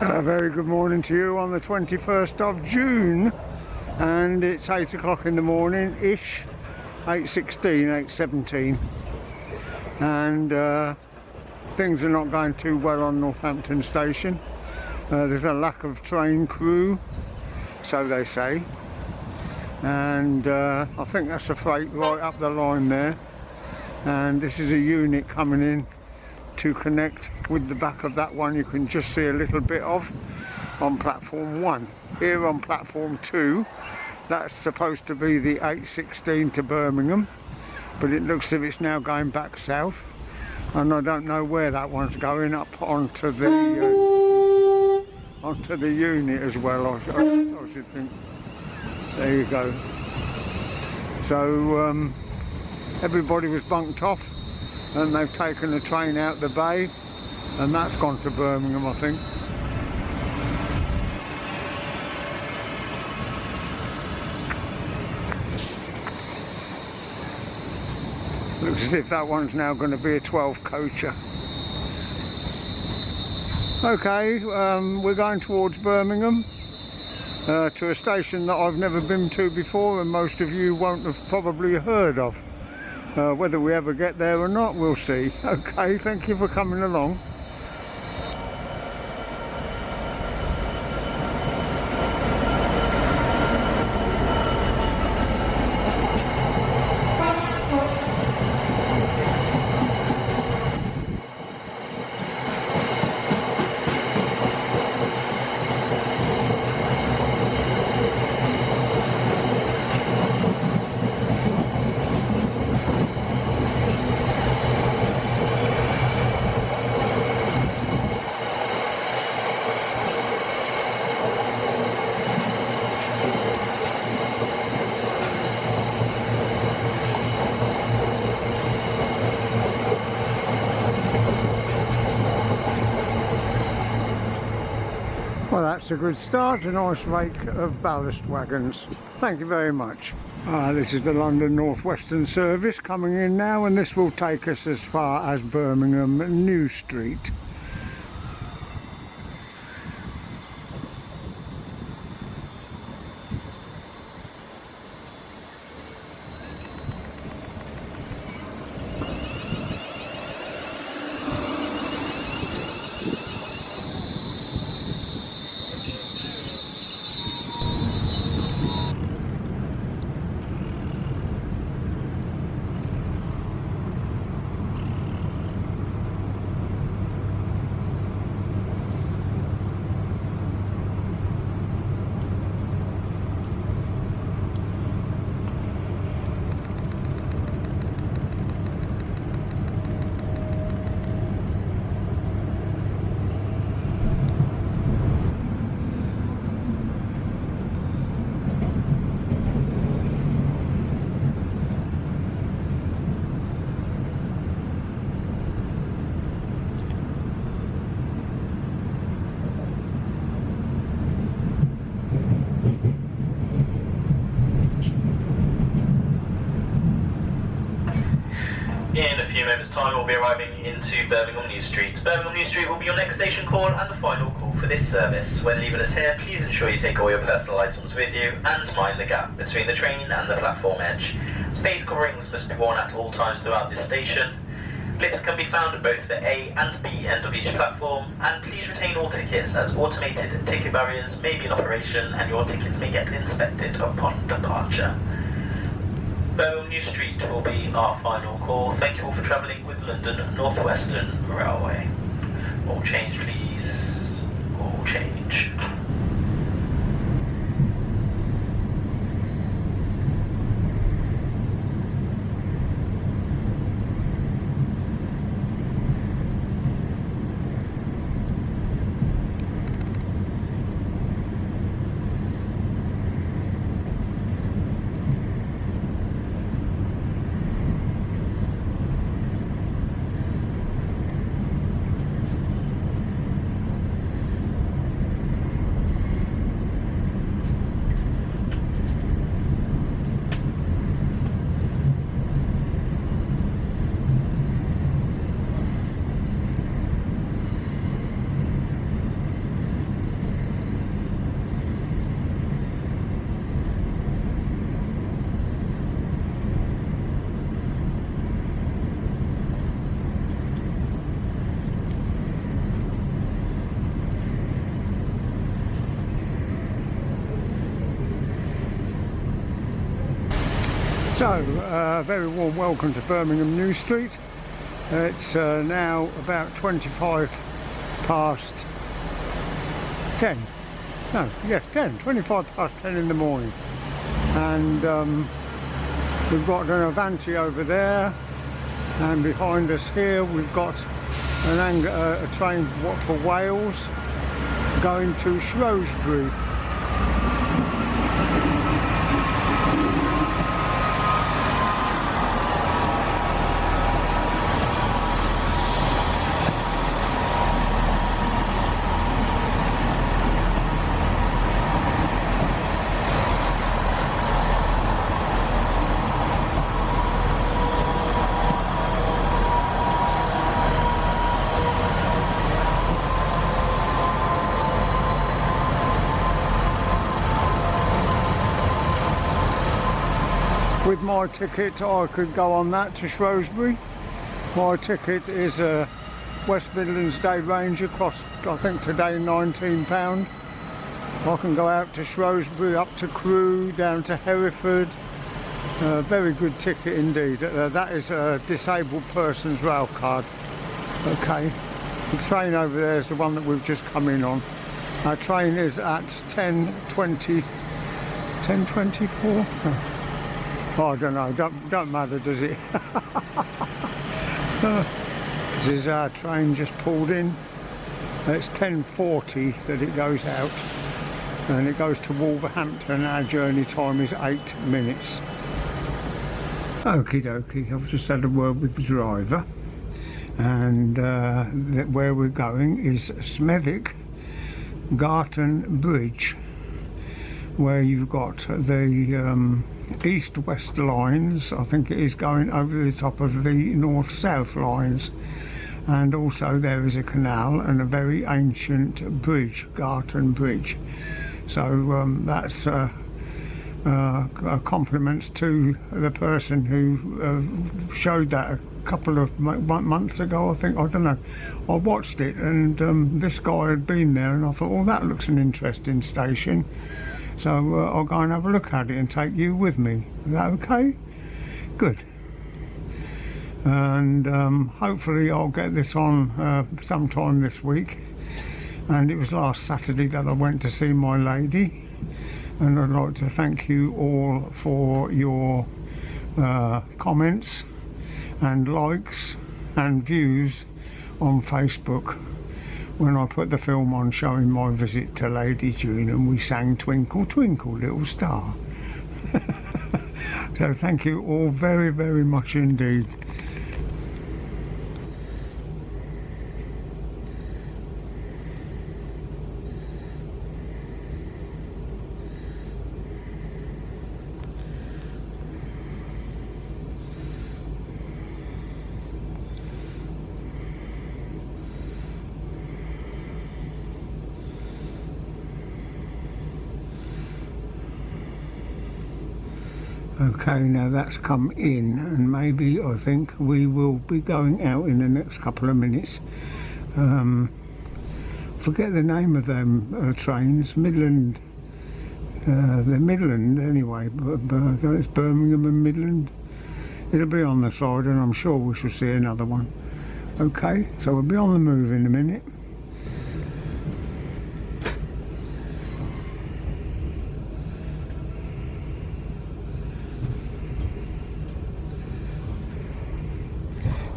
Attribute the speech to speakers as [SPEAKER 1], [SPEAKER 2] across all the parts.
[SPEAKER 1] A very good morning to you on the 21st of June, and it's 8 o'clock in the morning ish, 8:16, 8:17, and things are not going too well on Northampton station. There's a lack of train crew, so they say, and I think that's a freight right up the line there, and this is a unit coming in to connect with the back of that one you can just see a little bit of on platform 1. Here on platform 2, that's supposed to be the 8:16 to Birmingham, but it looks as if it's now going back south, and I don't know where that one's going, up onto the unit as well, I should think. There you go. So everybody was bunked off, and they've taken the train out the bay, and that's gone to Birmingham, I think. Looks as if that one's now going to be a 12 coacher. Okay, we're going towards Birmingham, to a station that I've never been to before, and most of you won't have probably heard of. Whether we ever get there or not, we'll see. Okay, thank you for coming along. Well, that's a good start, a nice rake of ballast wagons. Thank you very much. This is the London North Western service coming in now, and this will take us as far as Birmingham New Street.
[SPEAKER 2] In a few moments' time, we'll be arriving into Birmingham New Street. Birmingham New Street will be your next station call and the final call for this service. When leaving us here, please ensure you take all your personal items with you and mind the gap between the train and the platform edge. Face coverings must be worn at all times throughout this station. Lifts can be found at both the A and B end of each platform, and please retain all tickets as automated ticket barriers may be in operation and your tickets may get inspected upon departure. Birmingham New Street will be our final call. Thank you all for travelling with London North Western Railway. All change, please. All change.
[SPEAKER 1] So, very warm welcome to Birmingham New Street. It's now about 25 past 10. No, yes, 10. 25 past 10 in the morning. And we've got an Avanti over there. And behind us here we've got a train for Wales going to Shrewsbury. With my ticket I could go on that to Shrewsbury. My ticket is a West Midlands Day Ranger, cost I think today £19. I can go out to Shrewsbury, up to Crewe, down to Hereford. Very good ticket indeed. That is a disabled person's rail card. Okay, the train over there is the one that we've just come in on. Our train is at 10:24. Oh, I don't know, don't matter, does it? This is our train just pulled in. It's 10:40 that it goes out, and it goes to Wolverhampton. Our journey time is 8 minutes. Okie dokie, I've just had a word with the driver, and where we're going is Smethwick Galton Bridge, where you've got the east-west lines. I think it is going over the top of the north-south lines, and also there is a canal and a very ancient bridge, Galton Bridge. So that's compliments to the person who showed that a couple of months ago, I think. I don't know, I watched it, and this guy had been there, and I thought, oh, that looks an interesting station. So I'll go and have a look at it and take you with me. Is that okay? Good. And hopefully I'll get this on sometime this week. And it was last Saturday that I went to see my lady. And I'd like to thank you all for your comments and likes and views on Facebook when I put the film on showing my visit to Lady June, and we sang Twinkle Twinkle Little Star. So thank you all very, very much indeed. Okay, now that's come in, and maybe I think we will be going out in the next couple of minutes. Forget the name of them trains, Midland, they're Midland anyway, but it's Birmingham and Midland. It'll be on the side, and I'm sure we shall see another one. Okay, so we'll be on the move in a minute.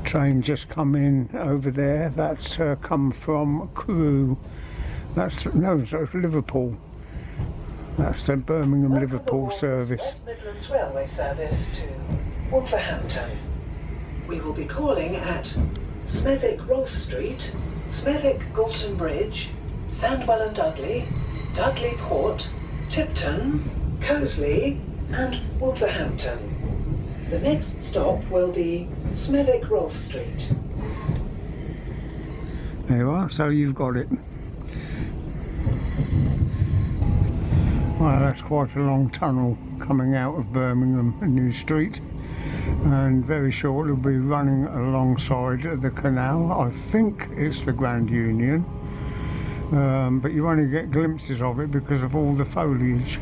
[SPEAKER 1] Train just come in over there. That's come from Crewe. That's no, so it's Liverpool. That's the Birmingham Liverpool service.
[SPEAKER 3] West Midlands Railway service to Wolverhampton. We will be calling at Smethwick Rolfe Street, Smethwick Galton Bridge, Sandwell and Dudley, Dudley Port, Tipton, Coseley, and Wolverhampton. The next stop will be Smethwick Rolfe Street.
[SPEAKER 1] There you are, so you've got it. Well, that's quite a long tunnel coming out of Birmingham New Street, and very shortly we'll be running alongside the canal. I think it's the Grand Union, but you only get glimpses of it because of all the foliage.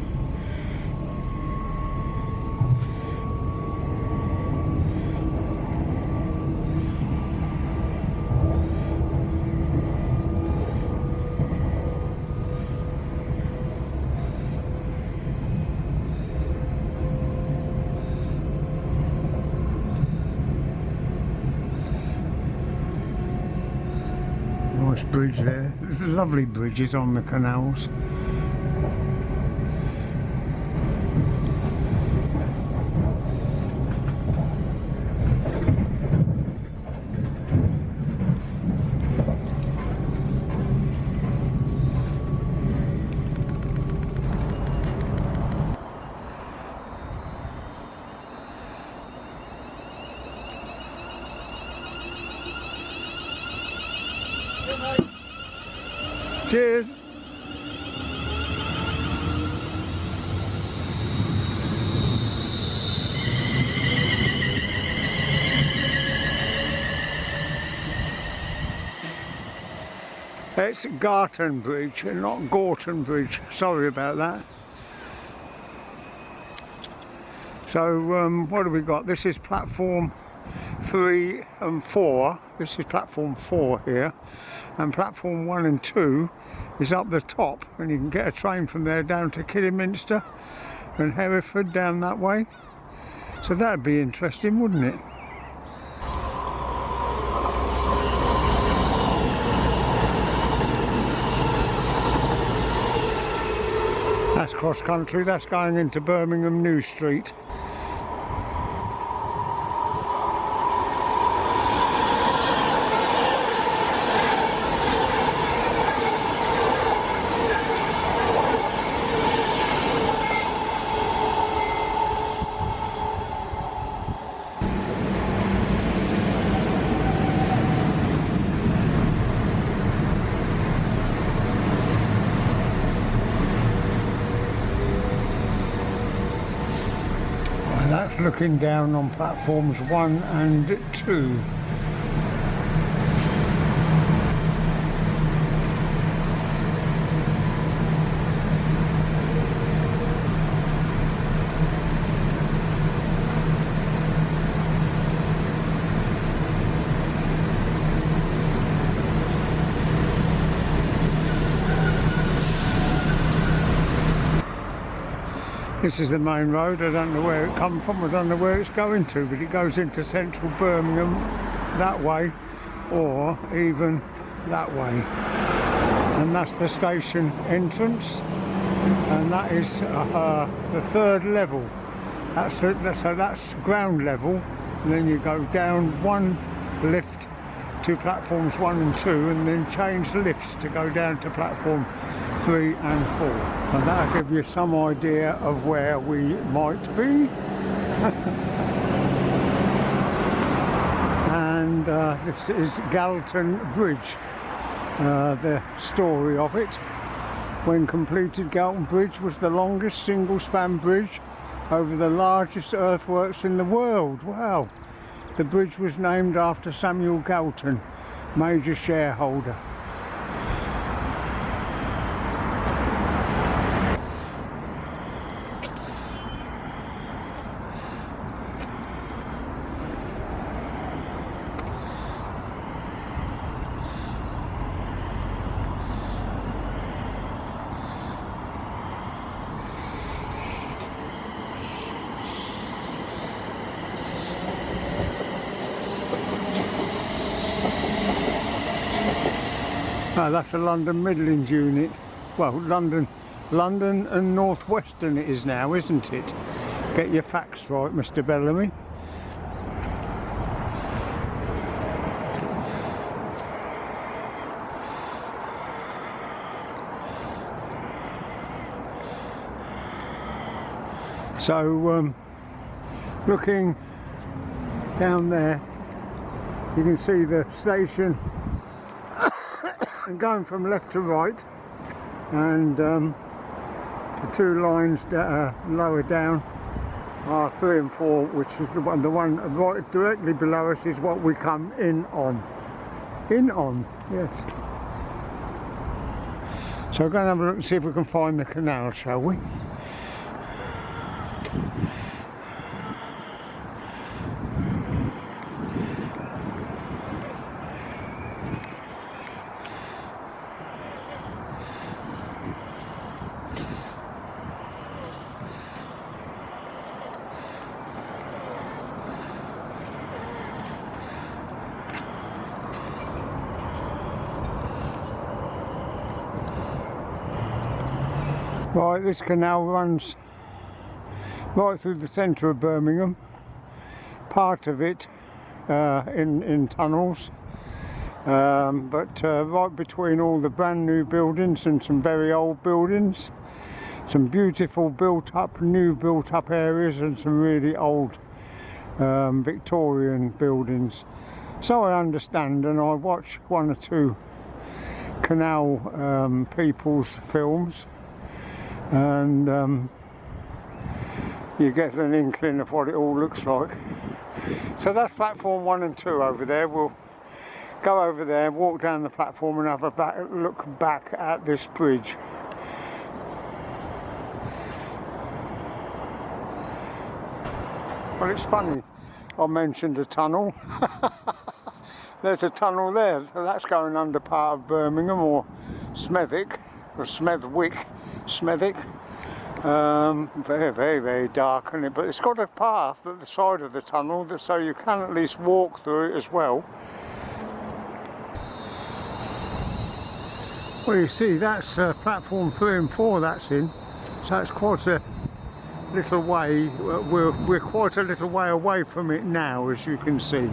[SPEAKER 1] Nice bridge there. There's lovely bridges on the canals. Cheers! It's Galton Bridge, not Galton Bridge. Sorry about that. So what have we got? This is platform 3 and 4. This is platform 4 here, and platform 1 and 2 is up the top, and you can get a train from there down to Kidderminster and Hereford down that way. So that'd be interesting, wouldn't it? That's cross country, that's going into Birmingham New Street. That's looking down on platforms 1 and 2. This is the main road. I don't know where it comes from, I don't know where it's going to, but it goes into central Birmingham that way, or even that way. And that's the station entrance, and that is the 3rd level. That's ground level, and then you go down 1 lift to platforms 1 and 2, and then change lifts to go down to platform 3 and 4. And that'll give you some idea of where we might be. And this is Galton Bridge, the story of it. When completed, Galton Bridge was the longest single-span bridge over the largest earthworks in the world. Wow! The bridge was named after Samuel Galton, major shareholder. Oh, that's a London Midlands unit. Well, London and North Western it is now, isn't it? Get your facts right, Mr. Bellamy. So, looking down there, you can see the station and going from left to right, and the 2 lines lower down are 3 and 4, which is the one right directly below us is what we come in on. Yes. So we're going to have a look and see if we can find the canal, shall we? Right, this canal runs right through the centre of Birmingham, part of it in tunnels, but right between all the brand new buildings and some very old buildings, some beautiful new built up areas and some really old Victorian buildings. So I understand, and I watch one or two canal people's films, and you get an inkling of what it all looks like. So that's platform 1 and 2 over there. We'll go over there, walk down the platform and have a look back at this bridge. Well, it's funny, I mentioned a tunnel. There's a tunnel there, so that's going under part of Birmingham, or Smethwick, or Smethwick. Very dark, isn't it? But it's got a path at the side of the tunnel, so you can at least walk through it as well. Well, you see, that's platform 3 and 4 that's in, so it's quite a little way. We're quite a little way away from it now, as you can see.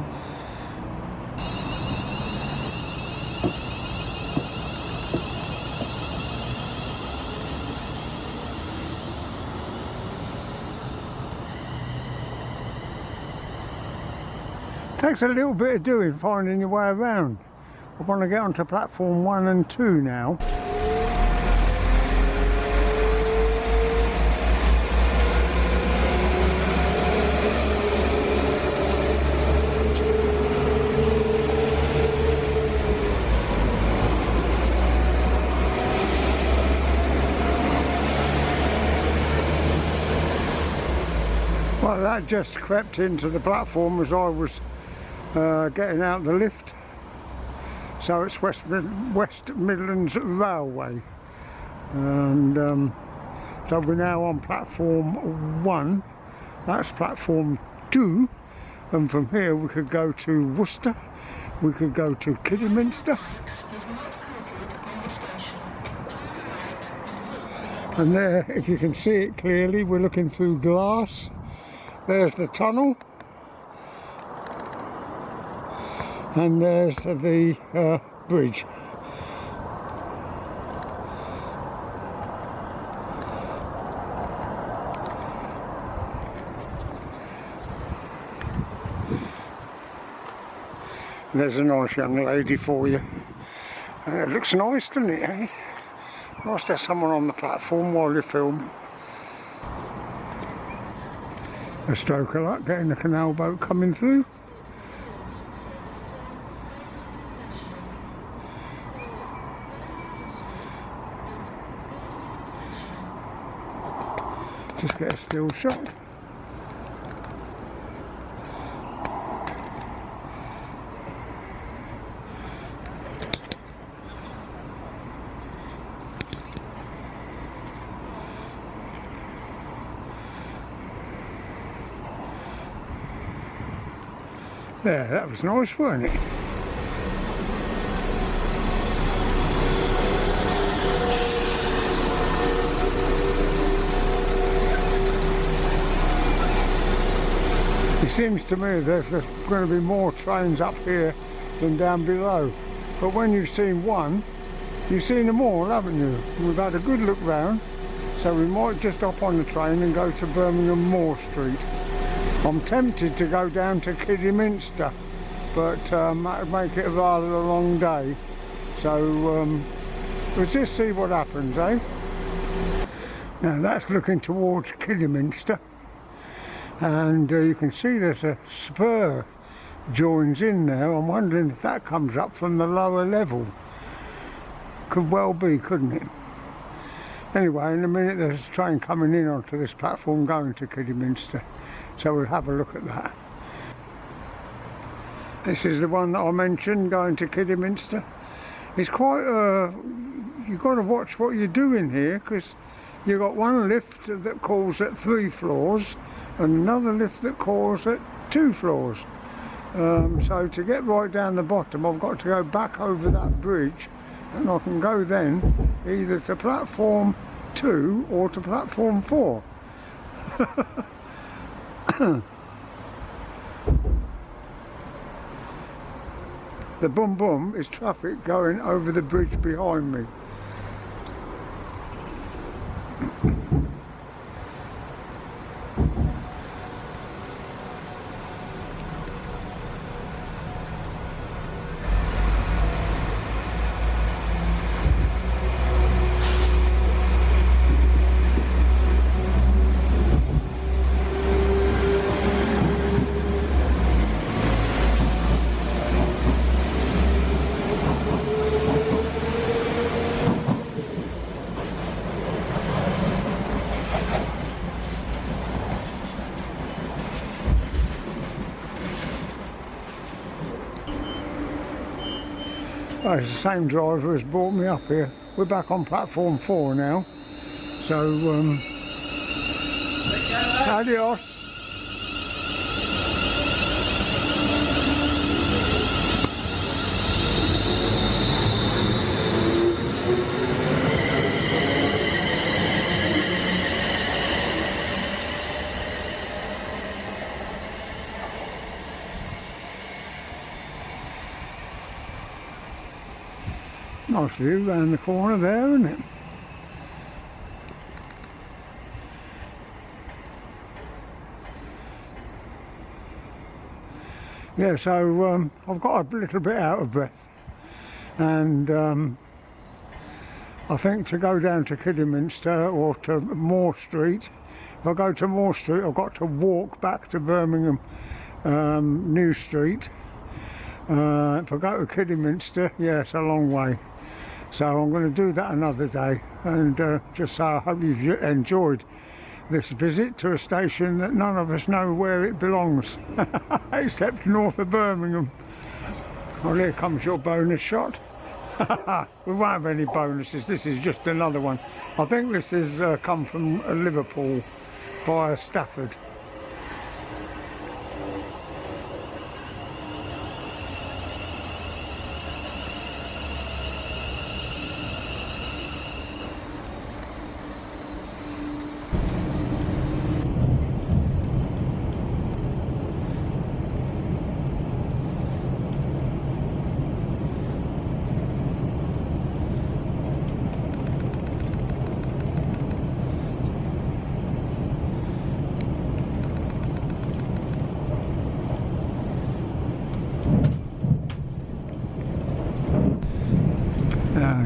[SPEAKER 1] Takes a little bit of doing finding your way around. I want to get onto platform 1 and 2 now. Well, that just crept into the platform as I was getting out the lift. So it's West Midlands Railway, and so we're now on platform 1. That's platform 2, and from here we could go to Worcester, we could go to Kidderminster, and there, if you can see it clearly, we're looking through glass. There's the tunnel, and there's the bridge. There's a nice young lady for you. It looks nice, doesn't it, eh? Nice to have someone on the platform while you film. A stroke of luck getting the canal boat coming through. Just get a still shot. There, that was nice, wasn't it? It seems to me there's going to be more trains up here than down below. But when you've seen one, you've seen them all, haven't you? We've had a good look round, so we might just hop on the train and go to Birmingham Moor Street. I'm tempted to go down to Kidderminster, but that would make it a rather a long day. So we'll just see what happens, eh? Now that's looking towards Kidderminster, and you can see there's a spur joins in there. I'm wondering if that comes up from the lower level. Could well be, couldn't it? Anyway, in a minute there's a train coming in onto this platform going to Kidderminster, so we'll have a look at that. This is the one that I mentioned, going to Kidderminster. It's quite you've got to watch what you're doing here, because you've got one lift that calls at 3 floors and another lift that calls at 2 floors. So to get right down the bottom, I've got to go back over that bridge, and I can go then either to platform 2 or to platform 4. The boom boom is traffic going over the bridge behind me. Oh, it's the same driver as brought me up here. We're back on platform 4 now. So, adios. Nice view round the corner there, isn't it? Yeah, so I've got a little bit out of breath, and I think to go down to Kidderminster or to Moore Street, if I go to Moore Street I've got to walk back to Birmingham New Street. If I go to Kidderminster, yeah, it's a long way. So I'm going to do that another day, and just so I hope you've enjoyed this visit to a station that none of us know where it belongs, except north of Birmingham. Oh, here comes your bonus shot. We won't have any bonuses, this is just another one. I think this is come from Liverpool via Stafford.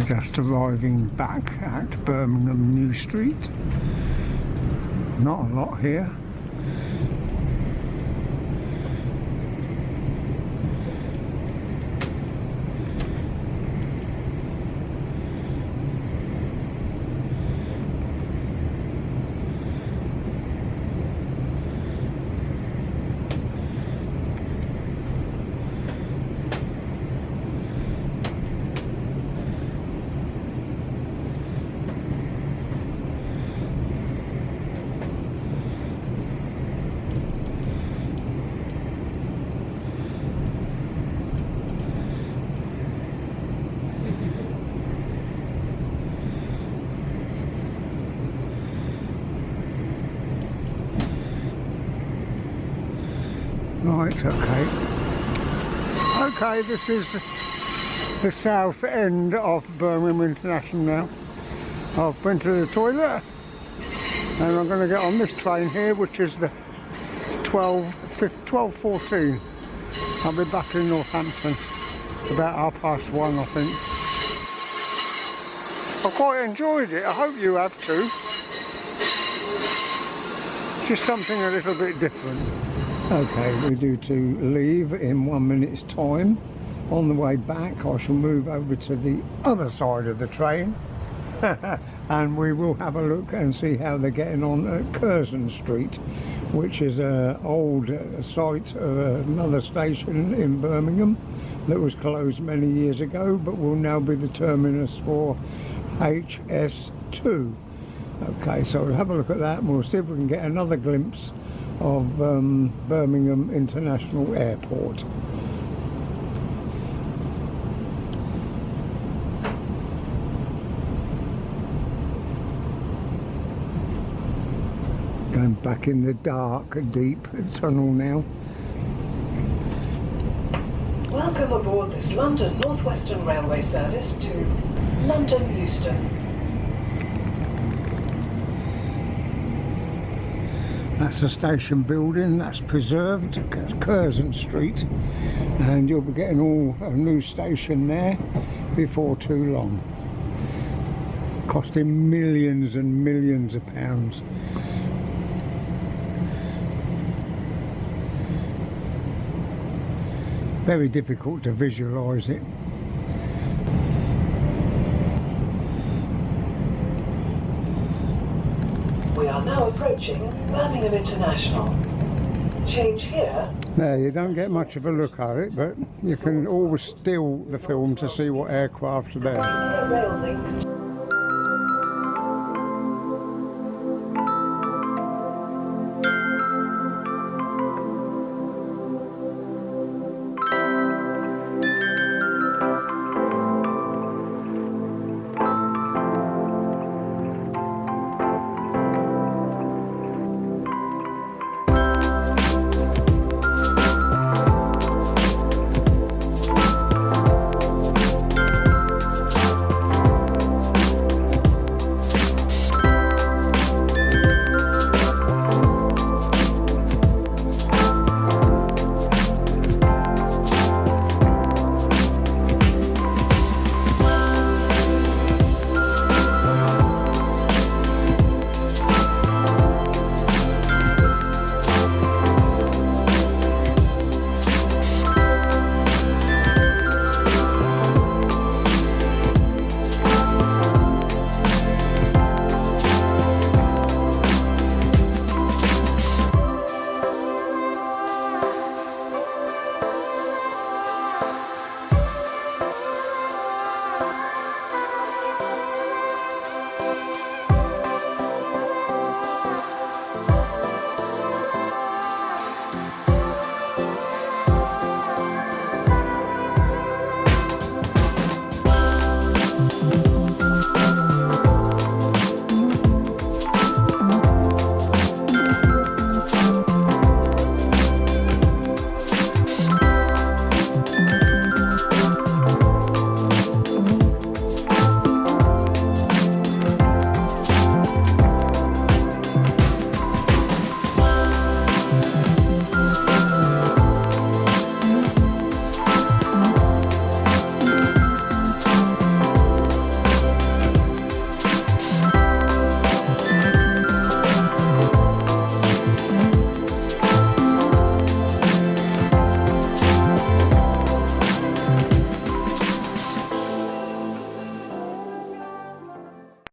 [SPEAKER 1] Just arriving back at Birmingham New Street. Not a lot here. Right, okay, this is the south end of Birmingham International now. I've been to the toilet and I'm going to get on this train here, which is the 12:14. I'll be back in Northampton about 1:30, I think. I've quite enjoyed it, I hope you have too. Just something a little bit different. Okay, we're due to leave in 1 minute's time. On the way back I shall move over to the other side of the train and we will have a look and see how they're getting on at Curzon Street, which is an old site of another station in Birmingham that was closed many years ago but will now be the terminus for HS2. Okay, so we'll have a look at that and we'll see if we can get another glimpse of Birmingham International Airport. Going back in the dark, deep tunnel now.
[SPEAKER 3] Welcome aboard this London North Western Railway service to London Euston.
[SPEAKER 1] That's the station building, that's preserved, that's Curzon Street, and you'll be getting a new station there before too long. Costing millions and millions of pounds. Very difficult to visualise it.
[SPEAKER 3] We are now approaching Birmingham International. Change here.
[SPEAKER 1] There, you don't get much of a look at it, but you can always still the film to see what aircraft's there.
[SPEAKER 3] Rail link